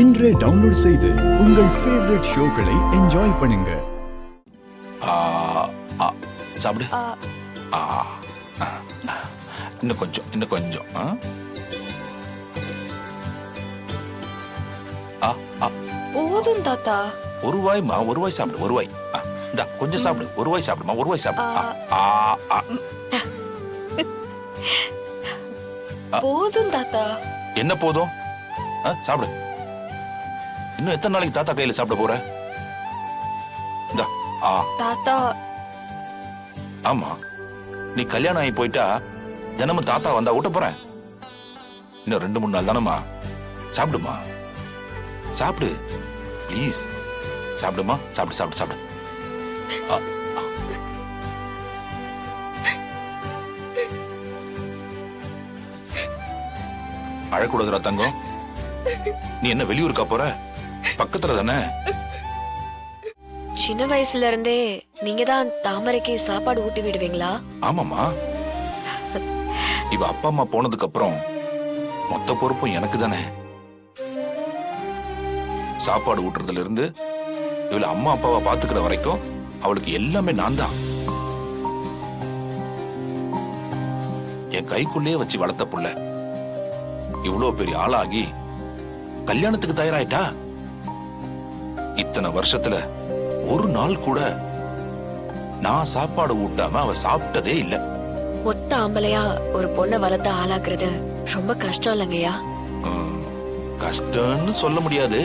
இன்றே டவுன்லோட் செய்து உங்கள் ஃபேவரட் ஷோக்களை என்ஜாய் பண்ணுங்க. சாப்பிடு. இன்னும் கொஞ்சம், இன்னும் கொஞ்சம். போதும் தாத்தா. ஒரு வாய்மா, ஒரு வாய் சாப்பிடு, ஒரு வாய். இந்தா கொஞ்சம் சாப்பிடு, ஒரு வாய் சாப்பிடுமா, ஒரு வாய் சாப்பிடு. போதும் தாத்தா. என்ன போதும்? சாப்பிடு. இன்னும் எத்தனை நாளைக்கு தாத்தா கையில சாப்பிட போற? இந்தா. தாத்தா. ஆமா, நீ கல்யாணம் ஆகி போயிட்டா தினமும் தாத்தா வந்தா ஊட்ட போற. இன்னும் 2-3 நாள் தானம்மா. சாப்பிடுமா, சாப்பிடு ப்ளீஸ். சாப்பிடுமா, சாப்பிடு சாப்பிடு சாப்பிடு. அழக்கூடாதுரா தங்கம். நீ என்ன வெளியூருக்கா போற? பக்கத்துல தானே. சின்ன வயசுல இருந்தே நீங்க தான் தாமரைக்கு சாப்பாடு ஊட்டி விடுவீங்களா? ஆமாமா. இவ அப்பா அம்மா போனதுக்கு அப்புறம் மொத்த பொறுப்பும் எனக்கு தானே. சாப்பாடு ஊட்டுறதுல இருந்து இவள அம்மா அப்பாவை பாத்துக்கிற வரைக்கும் அவளுக்கு எல்லாமே நான் தான். என் கைக்குள்ளேயே வச்சு வளர்த்த புள்ள இவ்வளவு பெரிய ஆளாகி கல்யாணத்துக்கு தயாராயிட்டா. இத்தனை வருஷத்துல ஒரு நாள் கூட நான் சாப்பாடு ஊட்டாம அவ சாப்பிட்டதே இல்ல. ஒத்த ஆம்பளையா ஒரு பொண்ணை வளர்த்த ஆளாக்குறது ரொம்ப கஷ்டம் இல்லைங்கய்யா? கஷ்டம்னு சொல்ல முடியாது,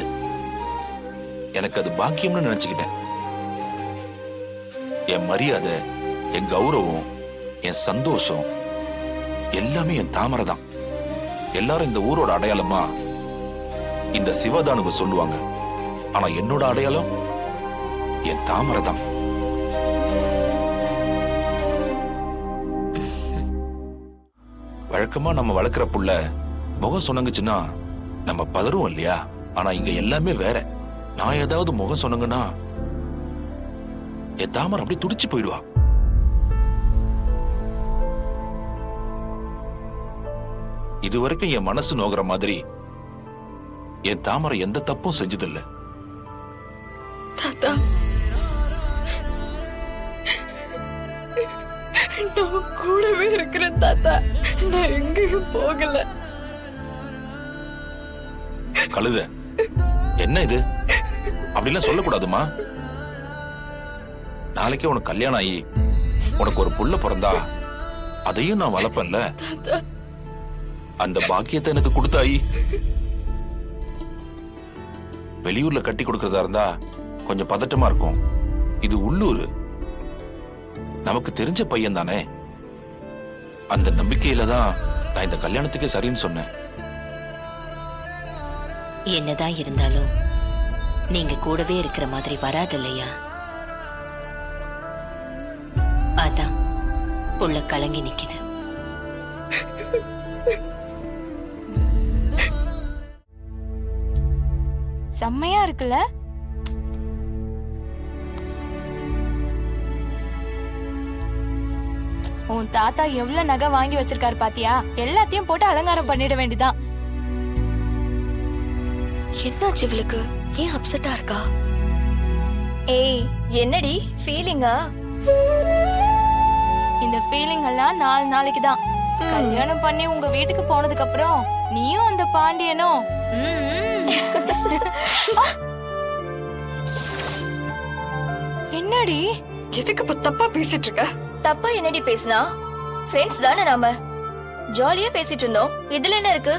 எனக்கு அது பாக்கியம்னு நினைச்சுக்கிட்டேன். என் மரியாதை, என் கௌரவம், என் சந்தோஷம் எல்லாமே என் தாமரை தான். எல்லாரும் இந்த ஊரோட அடையாளமா இந்த சிவதானுவ சொல்லுவாங்க. ஆனா என்னோட அடையாளம் என் தாமரை தான். வழக்கமா நம்ம வளர்க்கிற புள்ள முகம் சொன்னங்குச்சுன்னா நம்ம பதறுவோம் இல்லையா? ஆனா இங்க எல்லாமே வேற. நான் ஏதாவது முகம் சொன்னங்கன்னா என் தாமரை அப்படி துடிச்சு போயிடுவா. இதுவரைக்கும் என் மனசு நோகிற மாதிரி என் தாமரை எந்த தப்பும் செஞ்சதில்லை. தாத்தா, நான் கூடவே இருக்கிறேன் தாத்தா. நான் எங்கேயும் போகல. கழுத, என்ன இது? அப்படிலாம் சொல்லக்கூடாதுமா. நாளைக்கே உனக்கு கல்யாணம் ஆகி உனக்கு ஒரு புள்ள பிறந்தா அதையும் நான் வளர்ப்பேன்ல. அந்த பாக்கியத்தை எனக்கு கொடுத்தாயி. வெளியூர்ல கட்டி கொடுக்கறதா இருந்தா கொஞ்சம் பதட்டமா இருக்கும். இது உள்ளூர், நமக்கு தெரிஞ்ச பையன் தானே. அந்த நம்பிக்கையில தான் நான் இந்த கல்யாணத்துக்கே சரின்னு சொன்னேன். என்னதான் இருந்தாலும் நீங்க கூடவே இருக்கிற மாதிரி வராது இல்லையா? அதான் புள்ள கலங்கி நிக்குது. செம்மையா இருக்குல்ல? உன் தாத்தா எவ்வளவு நகை வாங்கி வச்சிருக்காரு பாத்தியா? எல்லாத்தையும் போட்டு அலங்காரம் பண்ணிட வேண்டியதான். என்னாச்சு இவளுக்கு? ஏன் அப்செட்டா இருக்கா? ஏய், என்னடி ஃபீலிங்கா? இந்த ஃபீலிங் எல்லாம் 4 நாளைக்கு தான். கல்யாணம் பண்ணி உங்க வீட்டுக்கு போனதுக்கு அப்புறம் நீயும் அந்த பாண்டியனும் என்னடி? எதுக்கு இப்ப தப்பா பேசிட்டு இருக்க? தப்பா என்னடி பேசினா? ஃப்ரெண்ட்ஸ் தானே நாம. ஜாலியா பேசிட்டு இருந்தோம். இதுல என்ன இருக்கு?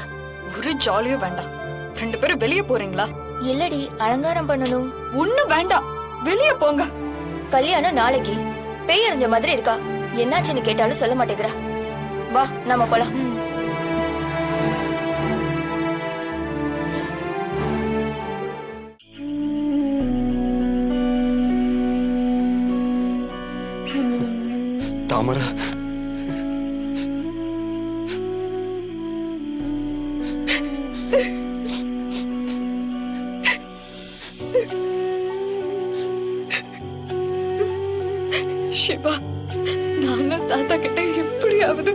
ஒரு ஜாலியும் வேண்டாம். 2 பேரும் வெளியே போறீங்களா? இல்லடி, அலங்காரம் பண்ணணும். ஒண்ணும் வேண்டாம், வெளியே போங்க. கல்யாணம் நாளைக்கு. பேய் அறிஞ்ச மாதிரி இருக்கா. என்னாச்சுன்னு கேட்டாலும் சொல்ல மாட்டேங்கிறா. வா, நாம போலாம். தாமரை, சிவா, நானும் தாத்தா கிட்ட எப்படியாவது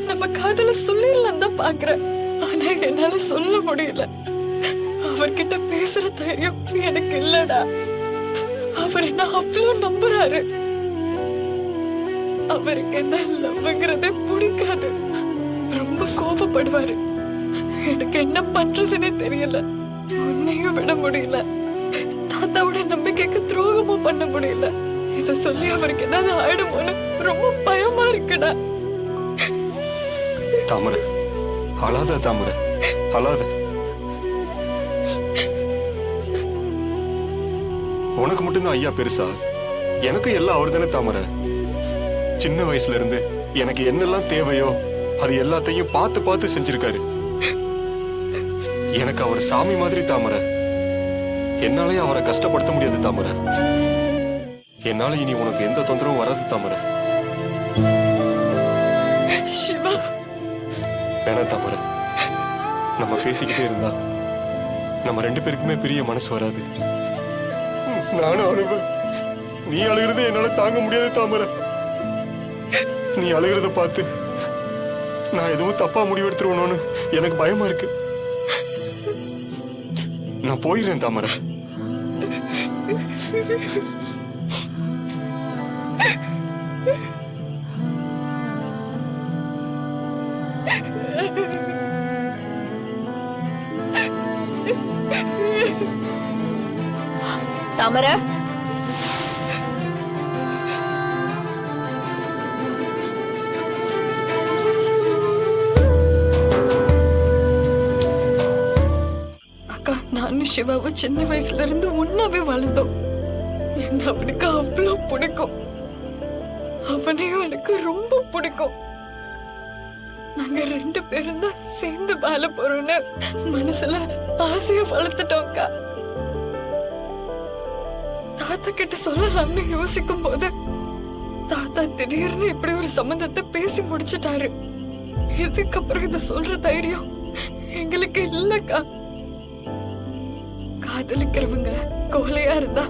நம்ம காதல சொல்லிடலாம் தான் பாக்குறேன். ஆனா என்னால சொல்ல முடியல. அவ அவர்கிட்ட பேசுற தைரியம் எனக்கு இல்லடா. அவர் என்ன அவ்வளவு நம்புறாரு. அவருக்கு என்ன லவ்ங்கிறதே பிடிக்காது. ரொம்ப கோபப்படுவாரு. எனக்கு என்ன பண்றதுன்னே தெரியல. உன்னையும் விட முடியல, தாத்தாவோட நம்பிக்கைக்கு துரோகமும் பண்ண முடியல. இத சொல்லி அவருக்கு ஏதாவது ஆயிடுமோன்னு ரொம்ப பயமா இருக்குடா. தாமரை, அழாத தாமரை, அழாத. உனக்கு மட்டும்தான் ஐயா பெருசா? எனக்கு எல்லாம் அவர் தானே தாமரை. சின்ன வயசுல இருந்து எனக்கு என்னெல்லாம் தேவையோ அது எல்லாத்தையும் பார்த்து பார்த்து செஞ்சிருக்காரு. எனக்கு அவர் சாமி மாதிரி தாமரை. என்னாலே அவரை கஷ்டப்படுத்த முடியாது தாமரை. என்னால இனி உனக்கு எந்த தொந்தரவும் வராது தாமரை. சிவா, வேணாம் தாமரை. நம்ம பேசிக்கிட்டே இருந்தா நம்ம 2 பேருக்குமே பெரிய மனசு வராது. நானும் அழுவேன். நீ அழுகிறது என்னால தாங்க முடியாது தாமரை. நீ அழுகிறத பார்த்து நான் எதுவும் தப்பா முடிவெடுத்துருவனோன்னு எனக்கு பயமா இருக்கு. நான் போயிடுறேன் தாமரை. தாமரை, அக்கா, நானும் சிவாவும் சின்ன வயசுல இருந்து ஒன்னாவே வளர்ந்தோம். என்ன அவனுக்கு அவ்வளவு பிடிக்கும். அவனையும் எனக்கு ரொம்ப பிடிக்கும். நாங்க 2 பேரும் தான் சேர்ந்து வாழ போறோம்னு மனசுல ஆசைய வளர்த்துட்டோம்க்கா. தாத்தா கிட்ட சொல்லலாம்னு யோசிக்கும் போது தாத்தா திடீர்னு இப்படி ஒரு சம்பந்தத்தை பேசி முடிச்சிட்டாரு. இதுக்கப்புறம் இத சொல்ற தைரியம் எங்களுக்கு இல்லக்கா. காதலிக்கிறவங்க கோலையா இருந்தா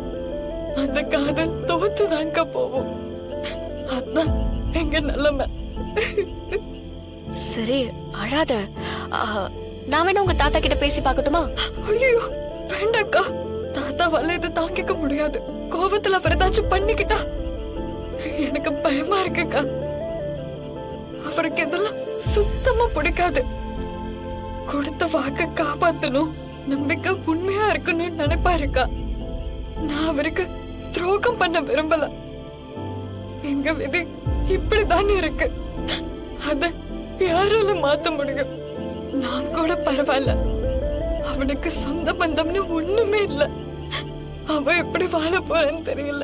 அந்த காதல் தோத்துதான்க்கா போவோம். அதான் எங்க நிலைமை. சரி அழாத. நான் வேணா உங்க தாத்தா கிட்ட பேசி பார்க்கட்டுமா? ஐயோ வேண்டாக்கா. தாத்தாவால இதை தாங்கிக்க முடியாது. கோபத்துல அவர் ஏதாச்சும் பண்ணிக்கிட்டா எனக்கு பயமா இருக்குக்கா. அவருக்கு இதெல்லாம் சுத்தமா பிடிக்காது. கொடுத்த வாக்க காப்பாத்தணும், நம்பிக்கை உண்மையா இருக்கணும்னு நினைப்பாருக்கா. நான் அவருக்கு துரோகம் பண்ண விரும்பல. எங்க விதி இப்படிதான் இருக்கு. அத யாரால மாத்த முடியும்? நான் கூட பரவாயில்ல. அவனுக்கு சொந்த பந்தம்னு ஒண்ணுமே இல்ல. அவ எப்படி வாழ போறேன்னு தெரியல.